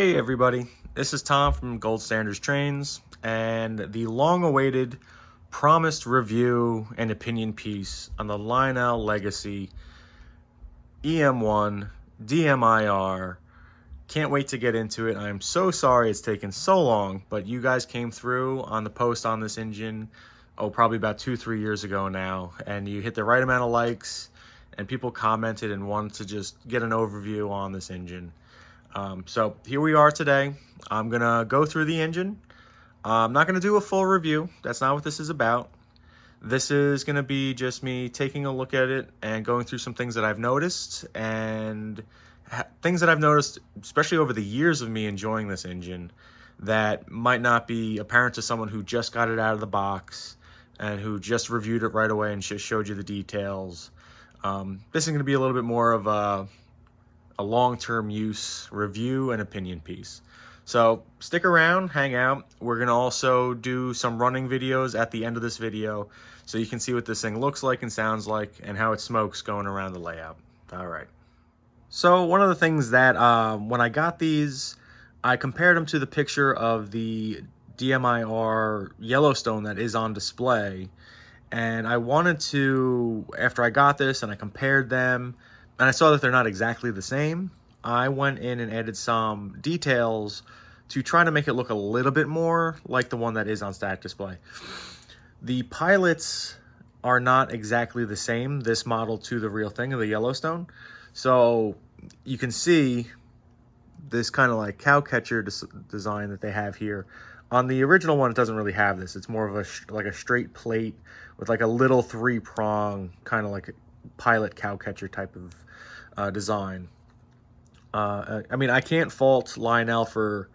Hey everybody, this is Tom from Gold Standards Trains, and the long-awaited promised review and opinion piece on the Lionel Legacy EM-1 DMIR. Can't wait to get into it. I'm so sorry it's taken so long, but you guys came through on the post on this engine, probably about 2-3 years ago now, and you hit the right amount of likes, and people commented and wanted to just get an overview on this engine. So here we are today. I'm gonna go through the engine. I'm not gonna do a full review. That's not what this is about. This is gonna be just me taking a look at it and going through some things that I've noticed and things that I've noticed, especially over the years of me enjoying this engine, that might not be apparent to someone who just got it out of the box and who just reviewed it right away and just showed you the details. This is gonna be a little bit more of a long-term use review and opinion piece. So stick around, hang out. We're gonna also do some running videos at the end of this video so you can see what this thing looks like and sounds like and how it smokes going around the layout. All right. So one of the things that when I got these, I compared them to the picture of the DMIR Yellowstone that is on display. And I wanted to, after I got this and I compared them, and I saw that they're not exactly the same, I went in and added some details to try to make it look a little bit more like the one that is on static display. The pilots are not exactly the same, this model to the real thing of the Yellowstone. So you can see this kind of like cow catcher design that they have here. On the original one, it doesn't really have this. It's more of a like a straight plate with like a little 3-prong kind of like a pilot cow catcher type of design. I mean, I can't fault Lionel for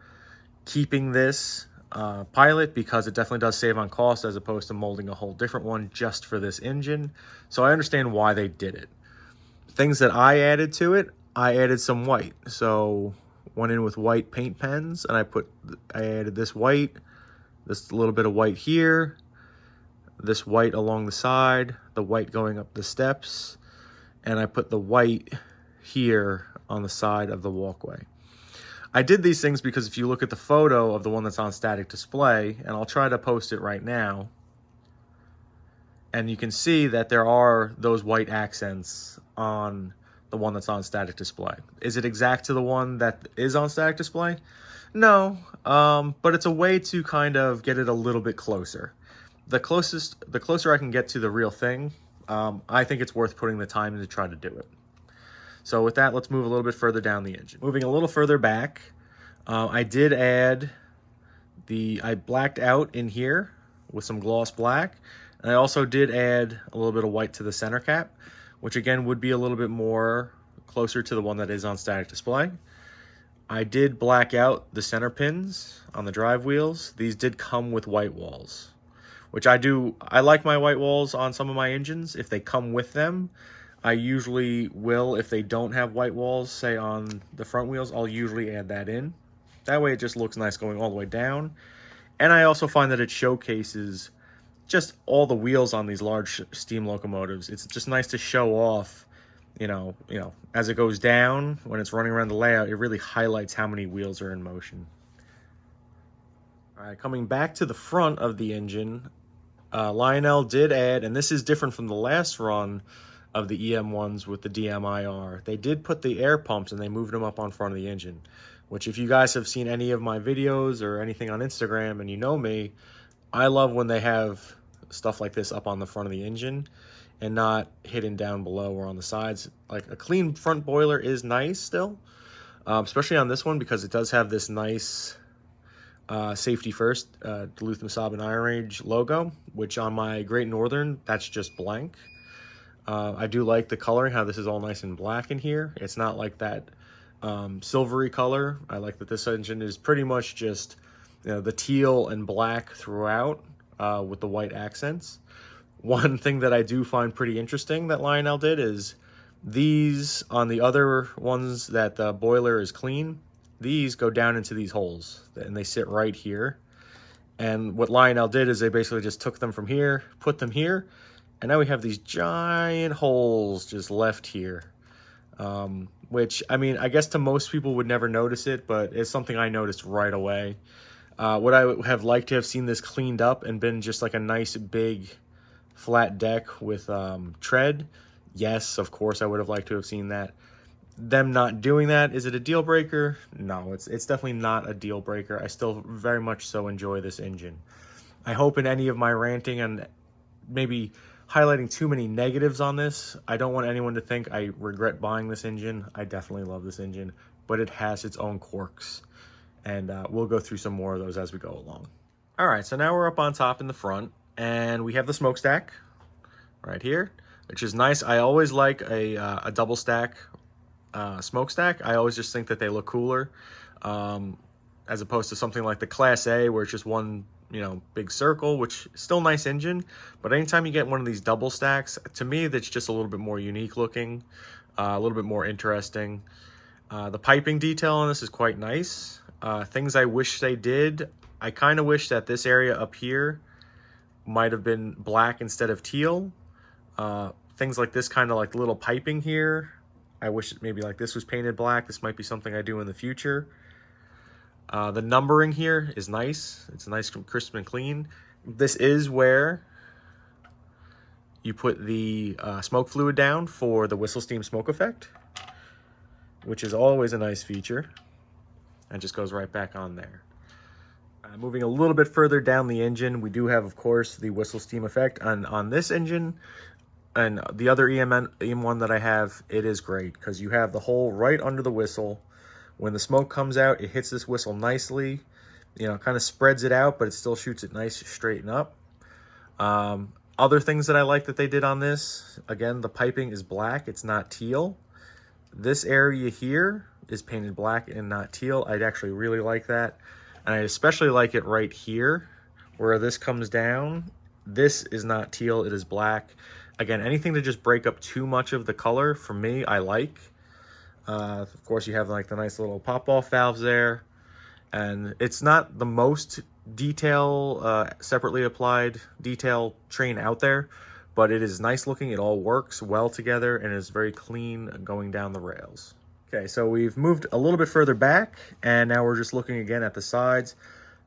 keeping this pilot because it definitely does save on cost as opposed to molding a whole different one just for this engine. So I understand why they did it. Things that I added to it, I added some white. So went in with white paint pens and I added this white, this little bit of white here, this white along the side, the white going up the steps, and I put the white here on the side of the walkway. I did these things because if you look at the photo of the one that's on static display, and I'll try to post it right now, and you can see that there are those white accents on the one that's on static display. Is it exact to the one that is on static display? No, but it's a way to kind of get it a little bit closer. The closer I can get to the real thing, I think it's worth putting the time in to try to do it. So with that, let's move a little bit further down the engine. Moving a little further back, I did add I blacked out in here with some gloss black. And I also did add a little bit of white to the center cap, which again would be a little bit more closer to the one that is on static display. I did black out the center pins on the drive wheels. These did come with white walls, which I like my white walls on some of my engines. If they come with them, I usually will. If they don't have white walls, say on the front wheels, I'll usually add that in. That way it just looks nice going all the way down. And I also find that it showcases just all the wheels on these large steam locomotives. It's just nice to show off, you know, as it goes down, when it's running around the layout, it really highlights how many wheels are in motion. All right, coming back to the front of the engine, Lionel did add, and this is different from the last run of the EM1s with the DMIR, they did put the air pumps and they moved them up on front of the engine, which if you guys have seen any of my videos or anything on Instagram and you know me, I love when they have stuff like this up on the front of the engine and not hidden down below or on the sides. Like a clean front boiler is nice still, especially on this one because it does have this nice safety first Duluth Mesaba Iron Range logo, which on my Great Northern, that's just blank. I do like the coloring, how this is all nice and black in here. It's not like that silvery color. I like that this engine is pretty much just, the teal and black throughout with the white accents. One thing that I do find pretty interesting that Lionel did is these, on the other ones that the boiler is clean, these go down into these holes and they sit right here. And what Lionel did is they basically just took them from here, put them here, and now we have these giant holes just left here. which, I mean, I guess to most people would never notice it, but it's something I noticed right away. Would I have liked to have seen this cleaned up and been just like a nice big flat deck with tread? Yes, of course I would have liked to have seen that. Them not doing that, is it a deal breaker? No, it's definitely not a deal breaker. I still very much so enjoy this engine. I hope in any of my ranting and maybe highlighting too many negatives on this, I don't want anyone to think I regret buying this engine. I definitely love this engine, but it has its own quirks, and we'll go through some more of those as we go along. All right, so now we're up on top in the front, and we have the smokestack right here, which is nice. I always like a double stack smokestack. I always just think that they look cooler, as opposed to something like the Class A where it's just one, you know, big circle, which is still nice engine. But anytime you get one of these double stacks, to me, that's just a little bit more unique looking, a little bit more interesting. The piping detail on this is quite nice. Things I wish they did, I kind of wish that this area up here might have been black instead of teal. Things like this kind of like little piping here, I wish maybe like this was painted black. This might be something I do in the future. The numbering here is nice. It's nice, crisp, and clean. This is where you put the smoke fluid down for the whistle steam smoke effect, which is always a nice feature. And just goes right back on there. Moving a little bit further down the engine, we do have, of course, the whistle steam effect. And on this engine and the other EM-1 that I have, it is great because you have the hole right under the whistle. When the smoke comes out, it hits this whistle nicely. You know, kind of spreads it out, but it still shoots it nice straight and up. Other things that I like that they did on this, again, the piping is black. It's not teal. This area here is painted black and not teal. I'd actually really like that. And I especially like it right here where this comes down. This is not teal, it is black. Again, anything to just break up too much of the color, for me, I like. Of course, you have like the nice little pop-off valves there. And it's not the most separately applied detail train out there, but it is nice looking. It all works well together and is very clean going down the rails. Okay, so we've moved a little bit further back, and now we're just looking again at the sides.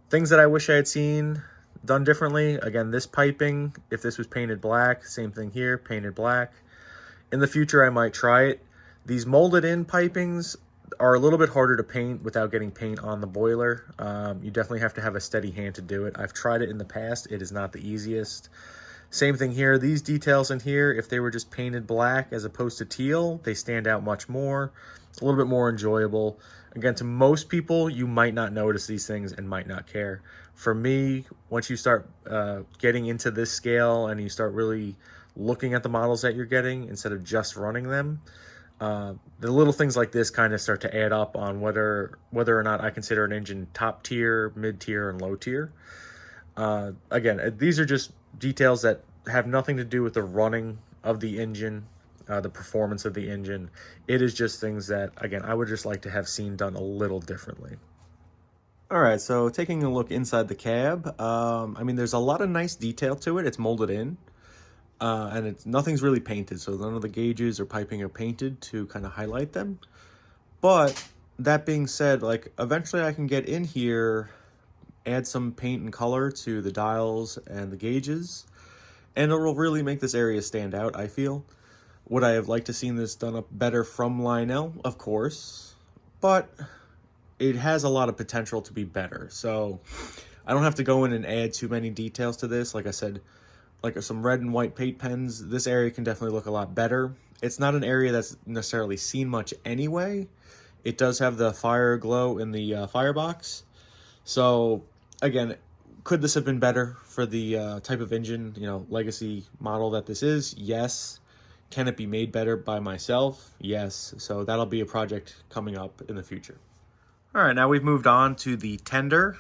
Things that I wish I had seen done differently. Again, this piping, if this was painted black, same thing here, painted black. In the future, I might try it. These molded in pipings are a little bit harder to paint without getting paint on the boiler. You definitely have to have a steady hand to do it. I've tried it in the past. It is not the easiest. Same thing here. These details in here, if they were just painted black as opposed to teal, they stand out much more. A little bit more enjoyable. Again, to most people, you might not notice these things and might not care. For me, once you start getting into this scale and you start really looking at the models that you're getting instead of just running them, the little things like this kind of start to add up on whether or not I consider an engine top tier, mid tier, and low tier. Again, these are just details that have nothing to do with the running of the engine, the performance of the engine. It is just things that, again, I would just like to have seen done a little differently. All right, so taking a look inside the cab, I mean, there's a lot of nice detail to it. It's molded in, and nothing's really painted, so none of the gauges or piping are painted to kind of highlight them. But that being said, like, eventually I can get in here, add some paint and color to the dials and the gauges, and it will really make this area stand out, I feel. Would I have liked to seen this done up better from Lionel? Of course, but it has a lot of potential to be better. So I don't have to go in and add too many details to this. Like I said, like some red and white paint pens, this area can definitely look a lot better. It's not an area that's necessarily seen much anyway. It does have the fire glow in the firebox. So again, could this have been better for the type of engine, you know, legacy model that this is? Yes. Can it be made better by myself? Yes. So that'll be a project coming up in the future. All right, now we've moved on to the tender.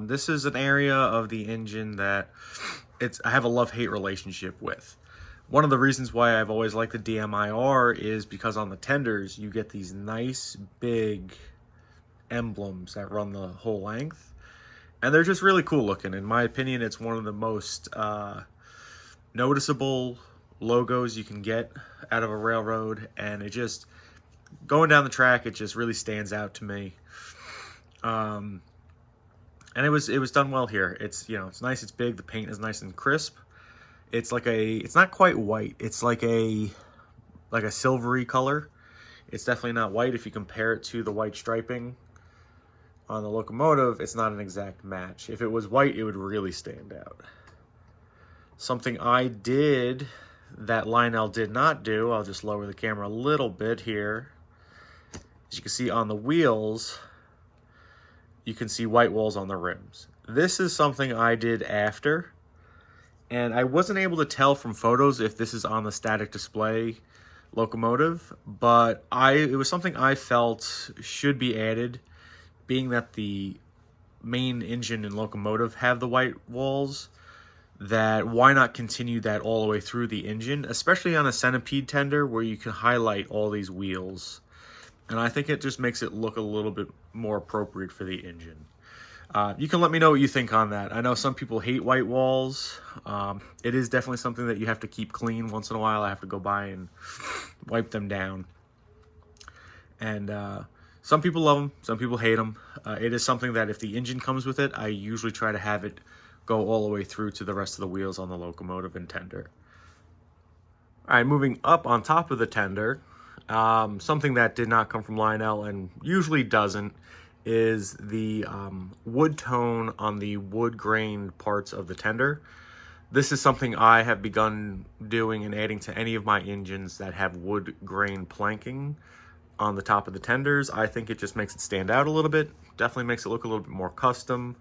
This is an area of the engine that I have a love-hate relationship with. One of the reasons why I've always liked the DMIR is because on the tenders, you get these nice big emblems that run the whole length. And they're just really cool looking. In my opinion, it's one of the most noticeable logos you can get out of a railroad, and it just going down the track, it just really stands out to me. And it was done well here. It's, you know, it's nice, it's big, the paint is nice and crisp. It's like it's not quite white. It's like a silvery color. It's definitely not white. If you compare it to the white striping on the locomotive, it's not an exact match. If it was white, it would really stand out. Something I did that Lionel did not do, I'll just lower the camera a little bit here. As you can see on the wheels, you can see white walls on the rims. This is something I did after, and I wasn't able to tell from photos if this is on the static display locomotive, but it was something I felt should be added, being that the main engine and locomotive have the white walls. That why not continue that all the way through the engine, especially on a Centipede tender where you can highlight all these wheels. And I think it just makes it look a little bit more appropriate for the engine. You can let me know what you think on that. I know some people hate white walls. It is definitely something that you have to keep clean once in a while. I have to go by and wipe them down. And some people love them, some people hate them. It is something that if the engine comes with it, I usually try to have it go all the way through to the rest of the wheels on the locomotive and tender. All right, moving up on top of the tender, something that did not come from Lionel and usually doesn't is the wood tone on the wood grain parts of the tender. This is something I have begun doing and adding to any of my engines that have wood grain planking on the top of the tenders. I think it just makes it stand out a little bit. Definitely makes it look a little bit more custom.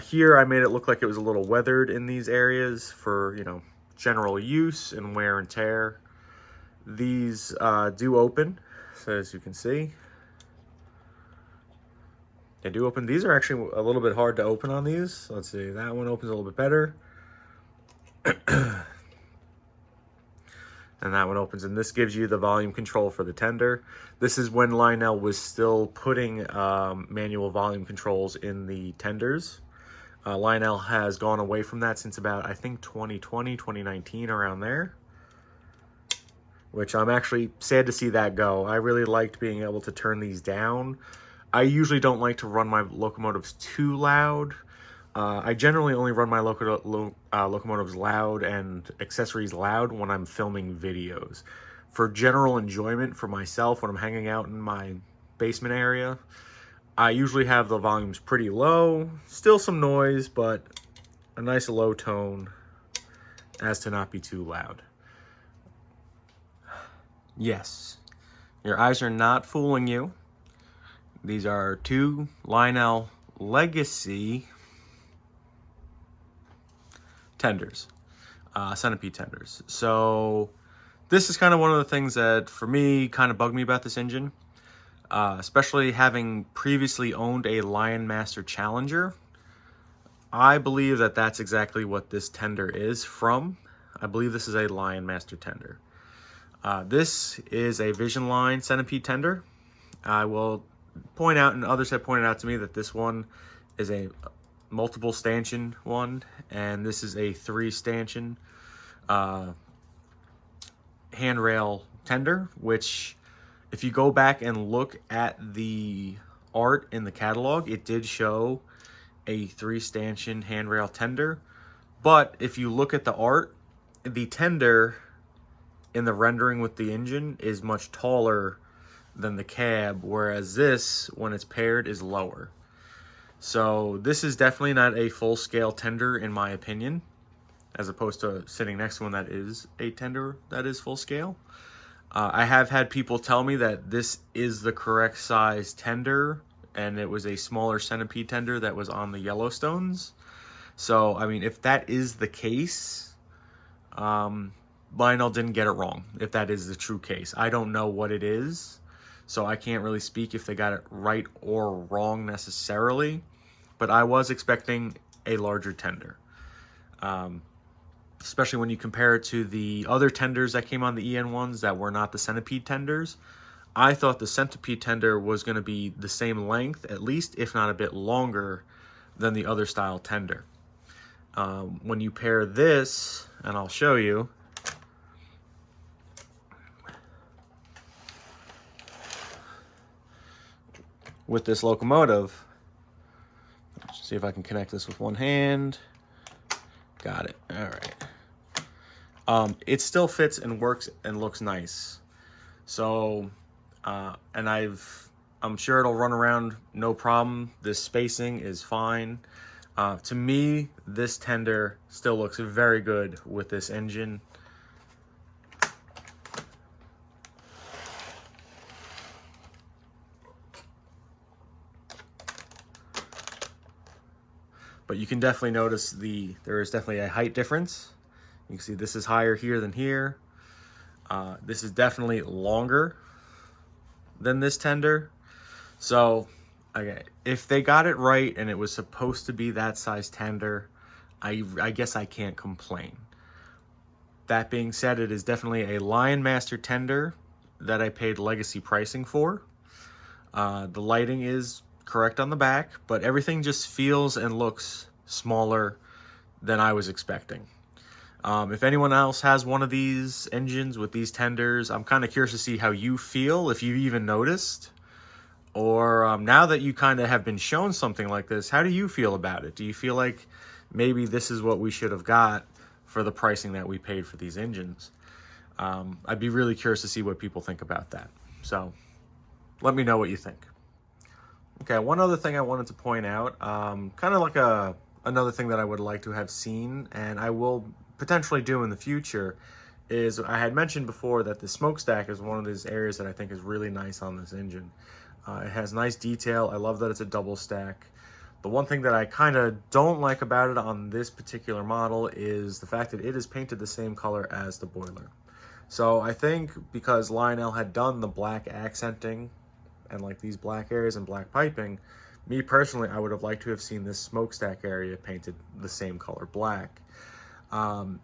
Here I made it look like it was a little weathered in these areas for, you know, general use and wear and tear. These do open, so as you can see, they do open. These are actually a little bit hard to open on these. Let's see, that one opens a little bit better. And that one opens, and this gives you the volume control for the tender. This is when Lionel was still putting manual volume controls in the tenders. Lionel has gone away from that since about, I think, 2020, 2019, around there. Which I'm actually sad to see that go. I really liked being able to turn these down. I usually don't like to run my locomotives too loud. I generally only run my locomotives loud and accessories loud when I'm filming videos. For general enjoyment for myself when I'm hanging out in my basement area, I usually have the volumes pretty low. Still some noise, but a nice low tone as to not be too loud. Yes, your eyes are not fooling you. These are two Lionel Legacy tenders, Centipede tenders. So this is kind of one of the things that for me kind of bugged me about this engine, especially having previously owned a Lion Master Challenger. I believe that that's exactly what this tender is from. I believe this is a Lion Master tender. This is a Vision Line Centipede tender. I will point out, and others have pointed out to me, that this one is a multiple stanchion one, and this is a 3-stanchion handrail tender, which if you go back and look at the art in the catalog, it did show a 3-stanchion handrail tender. But if you look at the art, the tender in the rendering with the engine is much taller than the cab, whereas this, when it's paired, is lower. So this is definitely not a full-scale tender in my opinion, as opposed to sitting next to one that is a tender that is full-scale. I have had people tell me that this is the correct size tender, and it was a smaller Centipede tender that was on the Yellowstones. So, I mean, if that is the case, Lionel didn't get it wrong, if that is the true case. I don't know what it is, so I can't really speak if they got it right or wrong necessarily, but I was expecting a larger tender. Especially when you compare it to the other tenders that came on the EM-1s that were not the Centipede tenders. I thought the Centipede tender was going to be the same length, at least, if not a bit longer than the other style tender. When you pair this, and I'll show you, with this locomotive. Let's see if I can connect this with one hand. Got it. All right. It still fits and works and looks nice. So, and I'm sure it'll run around no problem. This spacing is fine. To me, this tender still looks very good with this engine. But you can definitely notice there is definitely a height difference. You can see this is higher here than here. This is definitely longer than this tender. So, okay, if they got it right and it was supposed to be that size tender, I guess I can't complain. That being said, it is definitely a Lion Master tender that I paid legacy pricing for. The lighting is correct on the back, but everything just feels and looks smaller than I was expecting. If anyone else has one of these engines with these tenders, I'm kind of curious to see how you feel, if you even noticed. Or now that you kind of have been shown something like this, how do you feel about it? Do you feel like maybe this is what we should have got for the pricing that we paid for these engines? I'd be really curious to see what people think about that. So let me know what you think. Okay, one other thing I wanted to point out, kind of like another thing that I would like to have seen, and I will potentially do in the future, is I had mentioned before that the smokestack is one of these areas that I think is really nice on this engine. It has nice detail. I love that it's a double stack. The one thing that I kind of don't like about it on this particular model is the fact that it is painted the same color as the boiler. So I think because Lionel had done the black accenting and like these black areas and black piping, me personally, I would have liked to have seen this smokestack area painted the same color black.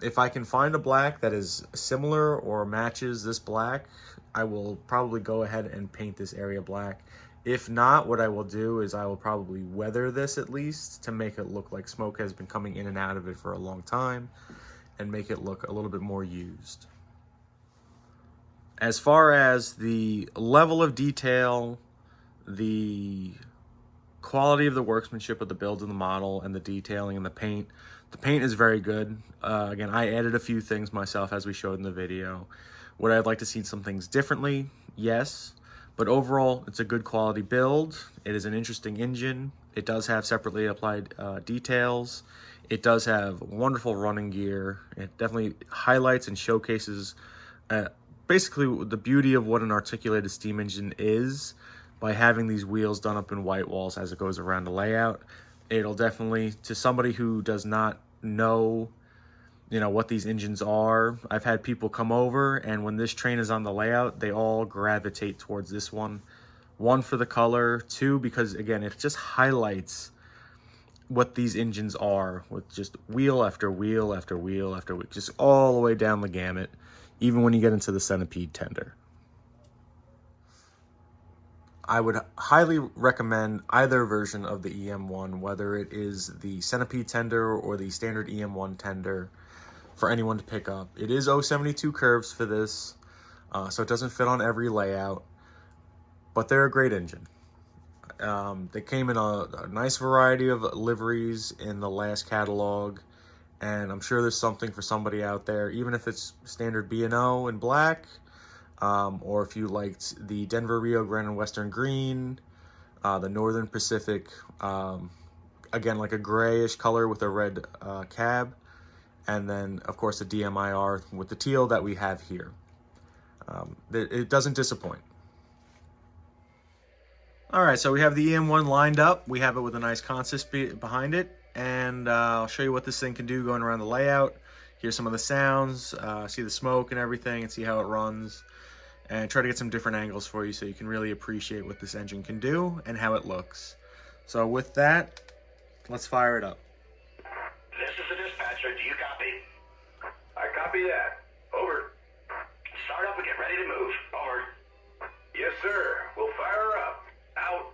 If I can find a black that is similar or matches this black, I will probably go ahead and paint this area black. If not, what I will do is I will probably weather this at least to make it look like smoke has been coming in and out of it for a long time and make it look a little bit more used. As far as the level of detail, the quality of the workmanship of the build of the model and the detailing and the paint is very good. Again, I added a few things myself as we showed in the video. Would I like to see some things differently? Yes. But overall, it's a good quality build. It is an interesting engine. It does have separately applied details. It does have wonderful running gear. It definitely highlights and showcases basically the beauty of what an articulated steam engine is by having these wheels done up in white walls as it goes around the layout. It'll definitely, to somebody who does not know, what these engines are, I've had people come over and when this train is on the layout, they all gravitate towards this one. One, for the color. Two, because again, it just highlights what these engines are with just wheel after wheel after wheel after wheel, just all the way down the gamut, even when you get into the Centipede tender. I would highly recommend either version of the EM-1, whether it is the Centipede tender or the standard EM-1 tender, for anyone to pick up. It is 072 curves for this, so it doesn't fit on every layout, but they're a great engine. They came in a nice variety of liveries in the last catalog, and I'm sure there's something for somebody out there, even if it's standard B&O in black, or if you liked the Denver, Rio Grande, and Western Green, the Northern Pacific, again, like a grayish color with a red cab, and then, of course, the DMIR with the teal that we have here. It doesn't disappoint. All right, so we have the EM-1 lined up. We have it with a nice consist behind it, and I'll show you what this thing can do going around the layout. Hear some of the sounds, see the smoke and everything, and see how it runs, and try to get some different angles for you so you can really appreciate what this engine can do and how it looks. So with that, let's fire it up. This is the dispatcher. Do you copy? I copy that. Over. Start up and get ready to move. Over. Yes, sir. We'll fire her up. Out.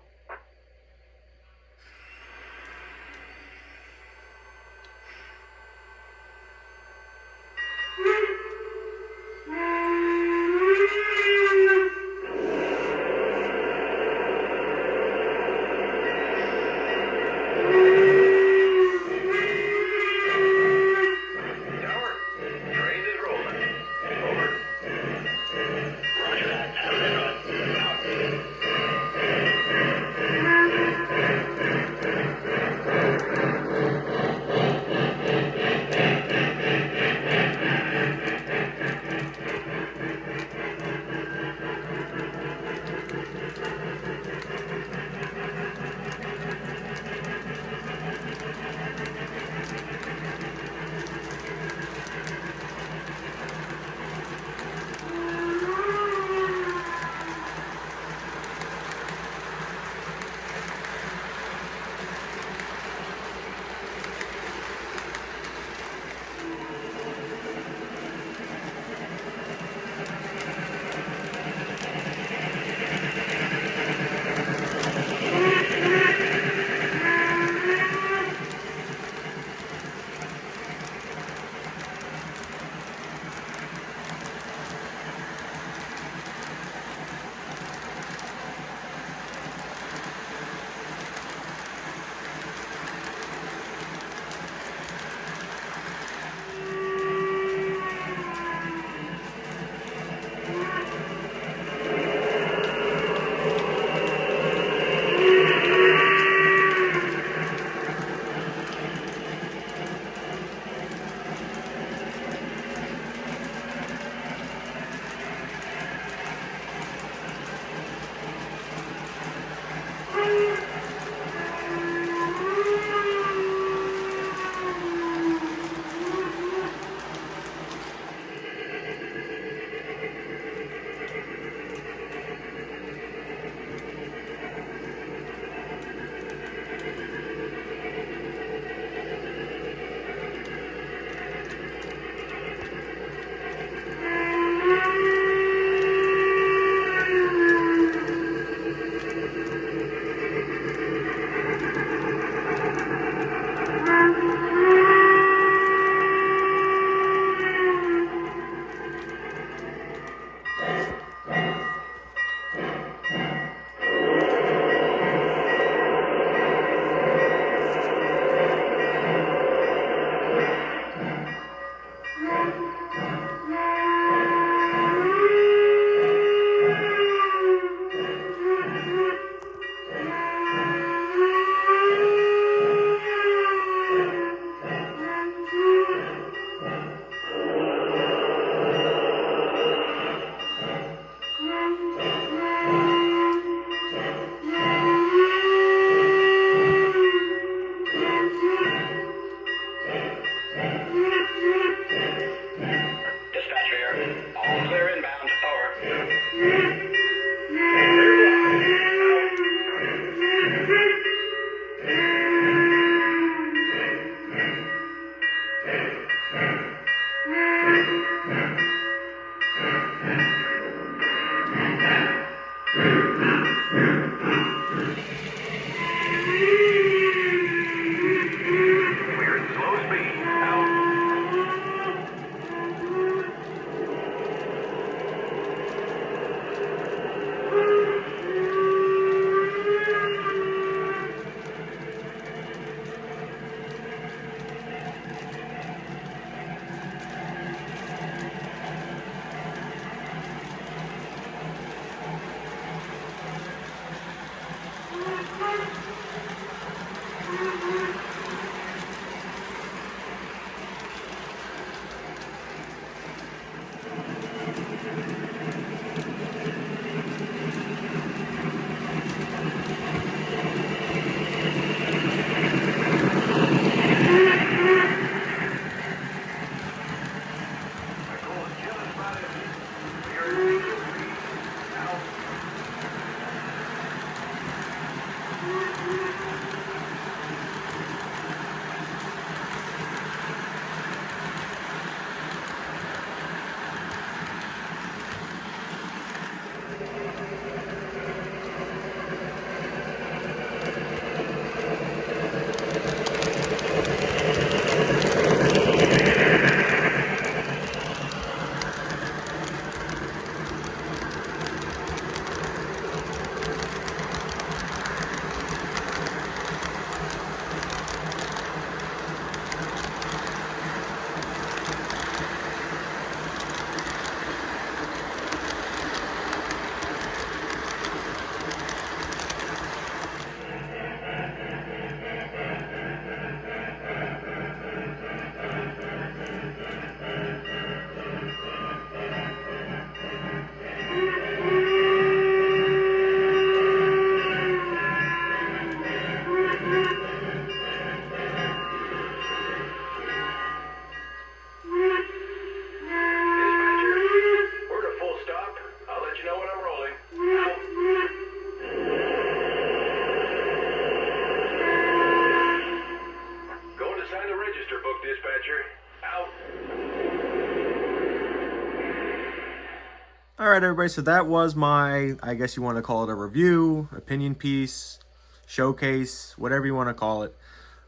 All right, everybody, so that was my, I guess you want to call it a review, opinion piece, showcase, whatever you want to call it,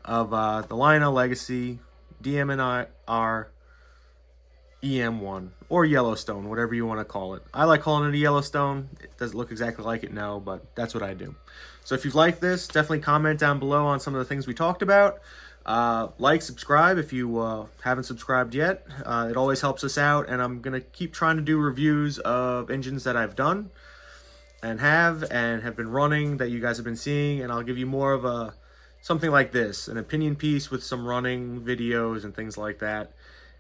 of the Lionel Legacy DM&R EM-1, or Yellowstone, whatever you want to call it. I like calling it a Yellowstone. It doesn't look exactly like it, no, but that's what I do. So if you've liked this, definitely comment down below on some of the things we talked about. Like, subscribe if you haven't subscribed yet. It always helps us out, and I'm going to keep trying to do reviews of engines that I've done and have been running that you guys have been seeing, and I'll give you more of a something like this, an opinion piece with some running videos and things like that.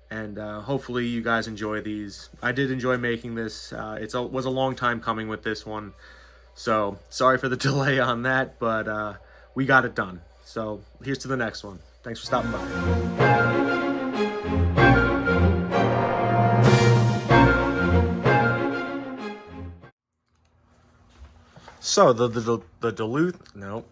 And hopefully you guys enjoy these. I did enjoy making this. It was a long time coming with this one, so sorry for the delay on that, but we got it done. So here's to the next one. Thanks for stopping by. So the Duluth, no.